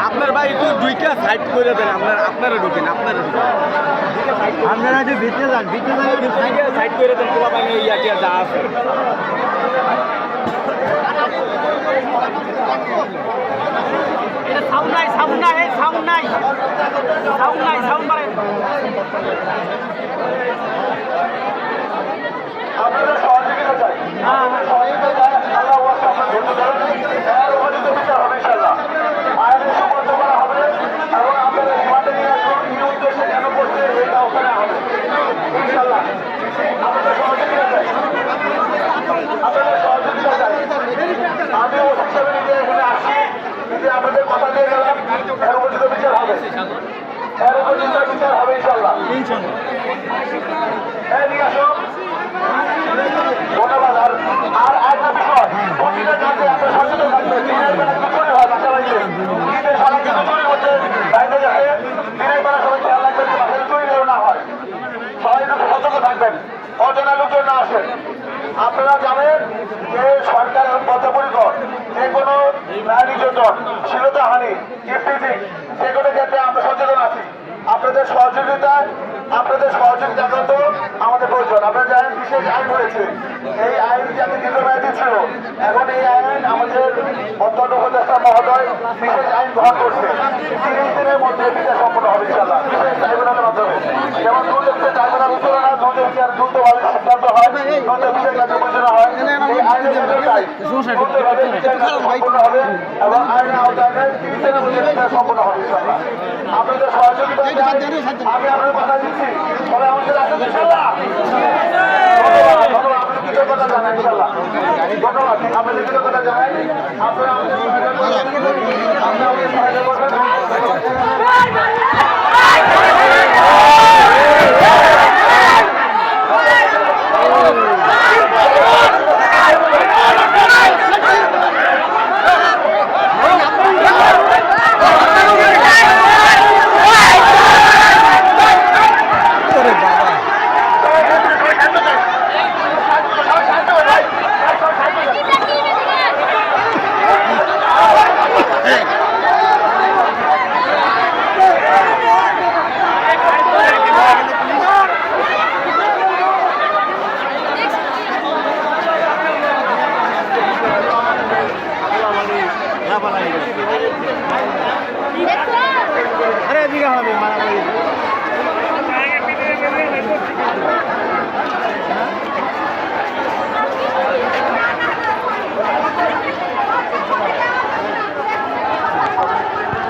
আপনার ভাই একটু দুইটা সাইড করে দেন, আপনারা ঢুকেন, আপনারা যে ভিতরে যান, সাইড করে দেন, পোলা পানি ইয়াটিয়া যা আছে। সাউন্ড নাই, সাউন্ড নাই, সাউন্ড নাই, সাউন্ড নাই, সাউন্ড বাড়েন। আপনাদের সহযোগিতা চাই, সহযোগিতা চাই। আল্লাহ হবে ইনশাল্লাহ, আইনের সুবদ্ধ করা হবে এবং আপনাদের রিমান্ডে নিয়ে আসুন, কি উদ্দেশ্যে কেন করছে এটা ওখানে হবে ইনশাল্লাহ। আপনাদের সহযোগিতা চাই, আপনাদের সহযোগিতা চাই। আমি ওসি হিসাবে নিজে এখানে আসছি, নিজে আপনাদের কথা দিয়ে গেলাম, এর উপযুক্ত বিচার হবে, এর উপযুক্ত বিচার হবে ইনশাল্লাহ। এদিকে আসো, ধন্যবাদ। আর একটা বিষয়, প্রতিটা কাজে আপনার সচেতন থাকবেন। দিনের বেলা চুরি হয় বাসা বাড়িতে, দিনের সারা কিছু চুরি হচ্ছে বাইরে যাবে, দিনের বেলা সবাই খেয়াল রাখবেন যে বাসায় চুরি যেন না হয়। সবাই একটু সতর্ক থাকবেন, অজানা লোকজন না আসেন। আপনারা জানেন যে সরকার বদ্ধপরিকর, যে কোনো নারী নির্যাতন, শ্লীলতাহানি, ইফটিজিং, যে কোনো ক্ষেত্রে আমরা সচেতন আছি। আপনাদের সহযোগিতা একান্ত আমাদের প্রয়োজন। আপনারা জানেন বিশেষ আইন হয়েছে, এই আইন যাতে দীর্ঘমেয়াদী ছিল, এখন এই আইন আমাদের অত্যন্ত উপদেষ্টা মহোদয় বিশেষ আইন গ্রহণ করছে। 30 দিনের মধ্যে বিচার সম্পন্ন হবে ইনশাল্লাহ, বিশেষ ট্রাইব্যুনালের মাধ্যমে। যেমন দ্রুত ট্রাইব্যুনাল উত্তর না, দ্রুত বিচার দ্রুতভাবে সিদ্ধান্ত হয়, দ্রুত বিচার কার্য পরিচালনা হয়। এই আইনের চাই দ্রুতভাবে বিচার কার্য সম্পন্ন হবে এবং আইনের আওতায় 30 দিনের মধ্যে বিচার সম্পন্ন হবে ইনশাল্লাহ। আপনাদের সহযোগিতা আমি আপনার কথা দিচ্ছি, তবে আমাদের আসেন ইনশাল্লাহ। ধন্যবাদ, আপনাদের কৃতজ্ঞতা জানাই ইনশাল্লাহ। ধন্যবাদ, আপনাদের কৃতজ্ঞতা জানাই। আপনারা আমাদের সহায়তা করবেন। আরে এদিকে হবে মারা